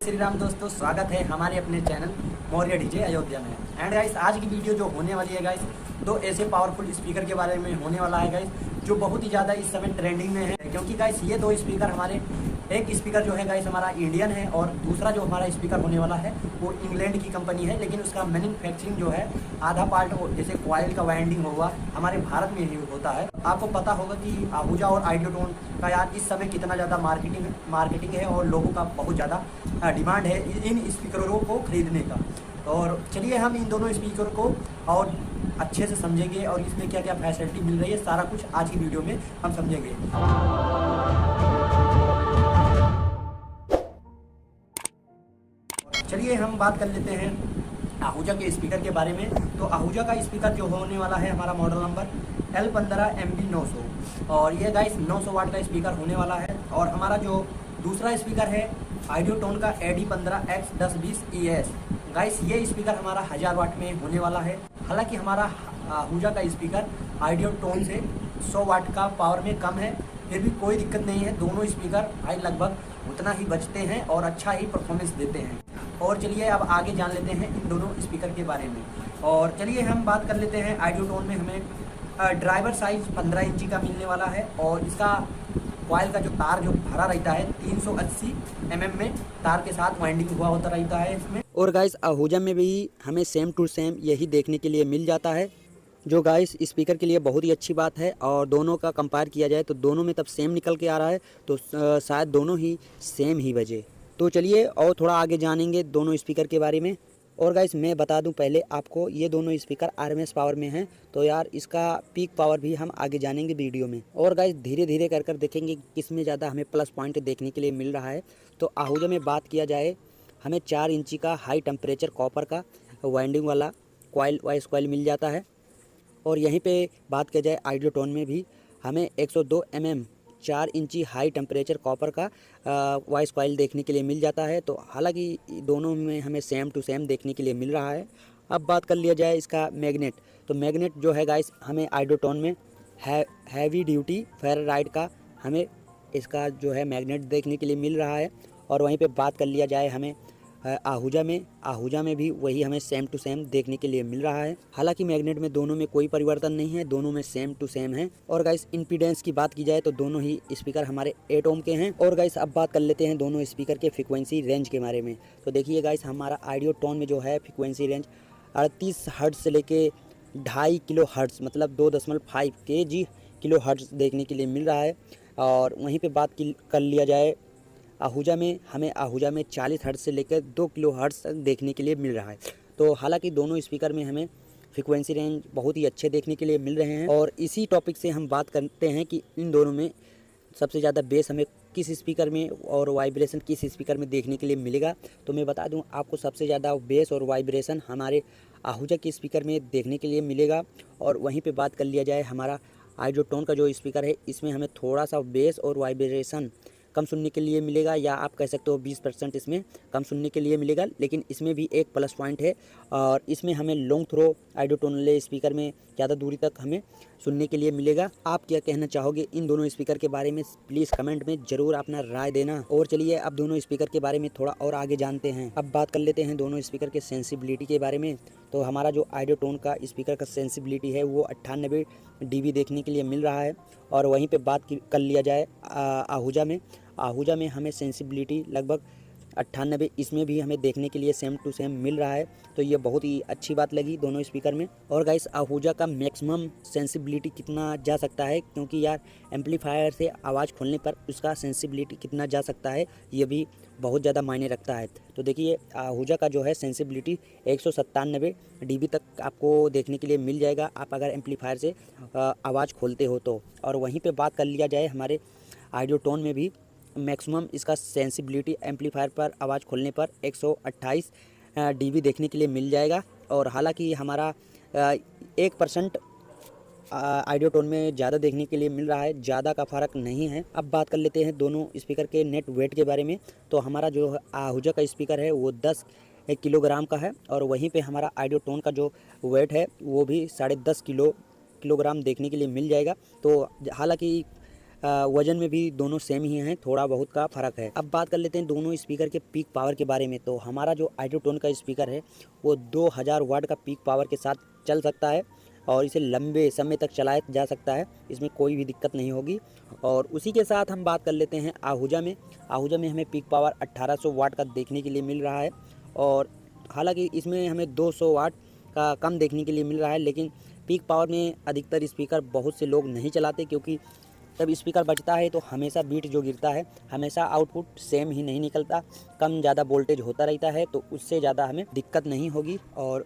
श्री राम दोस्तों, स्वागत है हमारे अपने चैनल मौर्य डीजे अयोध्या में। एंड गाइस, आज की वीडियो जो होने वाली है गाइस, दो ऐसे पावरफुल स्पीकर के बारे में होने वाला है गाइस, जो बहुत ही ज़्यादा इस समय ट्रेंडिंग में है। क्योंकि गाइस ये दो स्पीकर हमारे, एक स्पीकर जो है गाइस हमारा इंडियन है और दूसरा जो हमारा स्पीकर होने वाला है वो इंग्लैंड की कंपनी है। लेकिन उसका मैन्युफैक्चरिंग जो है आधा पार्ट जैसे कॉइल का वाइंडिंग होगा हमारे भारत में ही होता है। आपको पता होगा कि आहूजा और आइडियोटोन का यार इस समय कितना ज़्यादा मार्केटिंग है और लोगों का बहुत ज़्यादा डिमांड है इन स्पीकरों को खरीदने का। और चलिए हम इन दोनों स्पीकर को और अच्छे से समझेंगे और इसमें क्या क्या फैसिलिटी मिल रही है, सारा कुछ आज की वीडियो में हम समझेंगे। चलिए हम बात कर लेते हैं आहूजा के स्पीकर के बारे में। तो आहूजा का स्पीकर जो होने वाला है हमारा मॉडल नंबर L15MB900 और ये गाइस 900 वाट का स्पीकर होने वाला है। और हमारा जो दूसरा स्पीकर है आइडियोटोन का AD15X1020ES, गाइस ये स्पीकर हमारा 1000 वाट में होने वाला है। हालांकि हमारा आहूजा का स्पीकर आइडियोटोन से 100 वाट का पावर में कम है, फिर भी कोई दिक्कत नहीं है। दोनों स्पीकर भाई लगभग उतना ही बजते हैं और अच्छा ही परफॉर्मेंस देते हैं। और चलिए अब आगे जान लेते हैं इन दोनों स्पीकर के बारे में। और चलिए हम बात कर लेते हैं आइडियोटोन में हमें ड्राइवर साइज 15 इंची का मिलने वाला है और इसका कॉइल का जो तार जो भरा रहता है 380 mm में तार के साथ वाइंडिंग हुआ होता रहता है इसमें। और गाइस आहूजा में भी हमें सेम टू सेम यही देखने के लिए मिल जाता है, जो गाइस स्पीकर के लिए बहुत ही अच्छी बात है। और दोनों का कंपेयर किया जाए तो दोनों में तब सेम निकल के आ रहा है, तो शायद दोनों ही सेम ही बजे। तो चलिए और थोड़ा आगे जानेंगे दोनों स्पीकर के बारे में। और गाइस मैं बता दूं पहले आपको, ये दोनों स्पीकर RMS पावर में हैं, तो यार इसका पीक पावर भी हम आगे जानेंगे वीडियो में। और गाइस धीरे धीरे कर देखेंगे किसमें ज़्यादा हमें प्लस पॉइंट देखने के लिए मिल रहा है। तो आहूजा में बात किया जाए, हमें 4 इंची का हाई टेम्परेचर कॉपर का वाइंडिंग वाला वाइस कॉइल मिल जाता है। और यहीं पे बात किया जाए आइडियोटोन में भी हमें 102 mm 4 इंची हाई टेम्परेचर कॉपर का वॉइस कॉइल देखने के लिए मिल जाता है। तो हालांकि दोनों में हमें सेम टू सेम देखने के लिए मिल रहा है। अब बात कर लिया जाए इसका मैग्नेट, तो मैग्नेट जो है गाइस हमें आइडियोटोन में हैवी ड्यूटी फेराइट का हमें इसका जो है मैग्नेट देखने के लिए मिल रहा है। और वहीं पे बात कर लिया जाए हमें आहूजा में भी वही हमें सेम टू सेम देखने के लिए मिल रहा है। हालांकि मैग्नेट में दोनों में कोई परिवर्तन नहीं है, दोनों में सेम टू सेम है। और गाइस इंपीडेंस की बात की जाए तो दोनों ही स्पीकर हमारे 8 ओम के हैं। और गाइस अब बात कर लेते हैं दोनों स्पीकर के फ्रीक्वेंसी रेंज के बारे में। तो देखिए गाइस हमारा आइडियोटोन में जो है फ्रीक्वेंसी रेंज 38 हर्ट्ज से लेके 2.5 किलो हर्ट्ज मतलब 2.5 किलो हर्ट्ज देखने के लिए मिल रहा है। और वहीं पर बात कर लिया जाए आहूजा में 40 हर्ट्ज से लेकर 2 किलो हर्ट्ज तक देखने के लिए मिल रहा है। तो हालांकि दोनों स्पीकर में हमें फ्रीक्वेंसी रेंज बहुत ही अच्छे देखने के लिए मिल रहे हैं। और इसी टॉपिक से हम बात करते हैं कि इन दोनों में सबसे ज़्यादा बेस हमें किस स्पीकर में और वाइब्रेशन किस स्पीकर में देखने के लिए मिलेगा। तो मैं बता दूं आपको, सबसे ज़्यादा बेस और वाइब्रेशन हमारे आहूजा के स्पीकर में देखने के लिए मिलेगा। और वहीं पे बात कर लिया जाए हमारा आइडियोटोन का जो स्पीकर है, इसमें हमें थोड़ा सा बेस और वाइब्रेशन कम सुनने के लिए मिलेगा, या आप कह सकते हो 20% इसमें कम सुनने के लिए मिलेगा। लेकिन इसमें भी एक प्लस पॉइंट है, और इसमें हमें लॉन्ग थ्रो आइडियोटोन वाले स्पीकर में ज़्यादा दूरी तक हमें सुनने के लिए मिलेगा। आप क्या कहना चाहोगे इन दोनों स्पीकर के बारे में, प्लीज़ कमेंट में ज़रूर अपना राय देना। और चलिए अब दोनों स्पीकर के बारे में थोड़ा और आगे जानते हैं। अब बात कर लेते हैं दोनों स्पीकर के सेंसिबिलिटी के बारे में। तो हमारा जो आइडियोटोन का स्पीकर का सेंसिबिलिटी है वो 98 dB देखने के लिए मिल रहा है। और वहीं पे बात कर लिया जाए आहूजा में हमें सेंसिबिलिटी लगभग 98, इसमें भी हमें देखने के लिए सेम टू सेम मिल रहा है। तो ये बहुत ही अच्छी बात लगी दोनों स्पीकर में। और गाइस आहूजा का मैक्सिमम सेंसिबिलिटी कितना जा सकता है, क्योंकि यार एम्पलीफायर से आवाज़ खोलने पर उसका सेंसिबिलिटी कितना जा सकता है ये भी बहुत ज़्यादा मायने रखता है। तो देखिए आहूजा का जो है सेंसिबिलिटी 197 dB तक आपको देखने के लिए मिल जाएगा, आप अगर एम्पलीफायर से आवाज़ खोलते हो तो। और वहीं पर बात कर लिया जाए हमारे आइडियोटोन में भी मैक्सिमम इसका सेंसिबिलिटी एम्पलीफायर पर आवाज़ खोलने पर 128 dB देखने के लिए मिल जाएगा। और हालांकि हमारा 1% आइडियोटोन में ज़्यादा देखने के लिए मिल रहा है, ज़्यादा का फ़र्क नहीं है। अब बात कर लेते हैं दोनों स्पीकर के नेट वेट के बारे में। तो हमारा जो आहूजा का स्पीकर है वो 10 किलोग्राम का है, और वहीं पे हमारा आइडियोटोन का जो वेट है वो भी 10.5 किलोग्राम देखने के लिए मिल जाएगा। तो हालांकि वजन में भी दोनों सेम ही हैं, थोड़ा बहुत का फ़र्क है। अब बात कर लेते हैं दोनों स्पीकर के पीक पावर के बारे में। तो हमारा जो आइडियोटोन का स्पीकर है वो 2000 वाट का पीक पावर के साथ चल सकता है और इसे लंबे समय तक चलाया जा सकता है, इसमें कोई भी दिक्कत नहीं होगी। और उसी के साथ हम बात कर लेते हैं आहूजा में। आहूजा में हमें पीक पावर 1800 वाट का देखने के लिए मिल रहा है और हालांकि इसमें हमें 200 वाट का कम देखने के लिए मिल रहा है, लेकिन पीक पावर में अधिकतर स्पीकर बहुत से लोग नहीं चलाते, क्योंकि जब स्पीकर बजता है तो हमेशा बीट जो गिरता है हमेशा आउटपुट सेम ही नहीं निकलता, कम ज़्यादा वोल्टेज होता रहता है, तो उससे ज़्यादा हमें दिक्कत नहीं होगी। और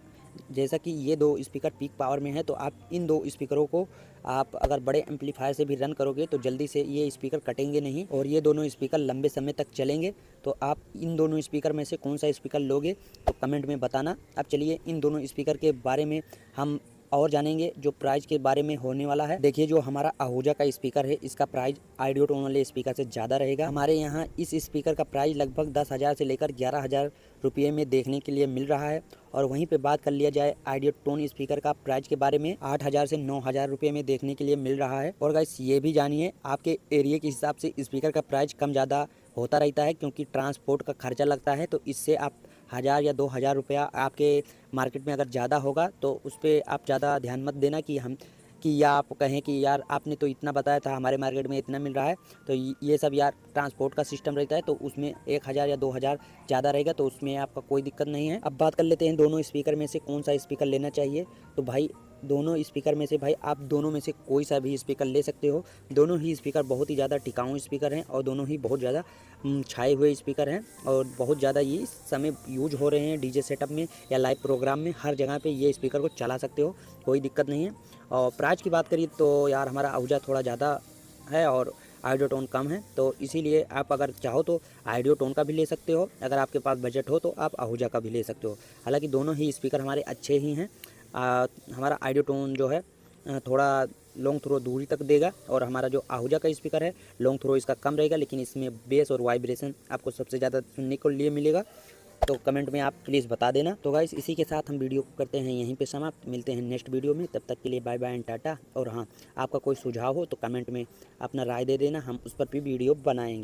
जैसा कि ये दो स्पीकर पीक पावर में है तो आप इन दो स्पीकरों को आप अगर बड़े एम्पलीफायर से भी रन करोगे तो जल्दी से ये स्पीकर कटेंगे नहीं और ये दोनों स्पीकर लंबे समय तक चलेंगे। तो आप इन दोनों स्पीकर में से कौन सा स्पीकर लोगे तो कमेंट में बताना। अब चलिए इन दोनों स्पीकर के बारे में हम और जानेंगे, जो प्राइस के बारे में होने वाला है। देखिए, जो हमारा आहूजा का स्पीकर है इसका प्राइस आइडियोटोन वाले स्पीकर से ज़्यादा रहेगा। हमारे यहाँ इस स्पीकर का प्राइस लगभग 10,000 से लेकर 11,000 रुपये में देखने के लिए मिल रहा है। और वहीं पे बात कर लिया जाए आइडियोटोन स्पीकर का प्राइस के बारे में, 8,000 से 9,000 रुपये में देखने के लिए मिल रहा है। और गाइस ये भी जानिए, आपके एरिया के हिसाब से स्पीकर का प्राइस कम ज़्यादा होता रहता है, क्योंकि ट्रांसपोर्ट का खर्चा लगता है, तो इससे आप 1,000 या 2,000 रुपया आपके मार्केट में अगर ज़्यादा होगा तो उस पर आप ज़्यादा ध्यान मत देना कि या आप कहें कि यार आपने तो इतना बताया था, हमारे मार्केट में इतना मिल रहा है। तो ये सब यार ट्रांसपोर्ट का सिस्टम रहता है, तो उसमें 1,000 या 2,000 ज़्यादा रहेगा, तो उसमें आपका कोई दिक्कत नहीं है। अब बात कर लेते हैं दोनों स्पीकर में से कौन सा स्पीकर लेना चाहिए। तो भाई दोनों स्पीकर में से भाई आप दोनों में से कोई सा भी स्पीकर ले सकते हो। दोनों ही स्पीकर बहुत ही ज़्यादा टिकाऊ स्पीकर हैं और दोनों ही बहुत ज़्यादा छाए हुए स्पीकर हैं और बहुत ज़्यादा ये इस समय यूज हो रहे हैं डीजे सेटअप में या लाइव प्रोग्राम में, हर जगह पे ये स्पीकर को चला सकते हो, कोई दिक्कत नहीं है। और प्राइस की बात करिए तो यार हमारा आहूजा थोड़ा ज़्यादा है और आइडियोटोन कम है, तो इसीलिए आप अगर चाहो तो आइडियोटोन का भी ले सकते हो, अगर आपके पास बजट हो तो आप आहूजा का भी ले सकते हो। हालांकि दोनों ही स्पीकर हमारे अच्छे ही हैं। हमारा आइडियोटोन जो है थोड़ा लॉन्ग थ्रो दूरी तक देगा और हमारा जो आहूजा का स्पीकर है लॉन्ग थ्रो इसका कम रहेगा, लेकिन इसमें बेस और वाइब्रेशन आपको सबसे ज़्यादा सुनने को लिए मिलेगा। तो कमेंट में आप प्लीज़ बता देना। तो गाइस इसी के साथ हम वीडियो को करते हैं यहीं पे समाप्त, मिलते हैं नेक्स्ट वीडियो में, तब तक के लिए बाय बाय एंड टाटा। और हाँ, आपका कोई सुझाव हो तो कमेंट में अपना राय दे देना, हम उस पर भी वीडियो बनाएंगे।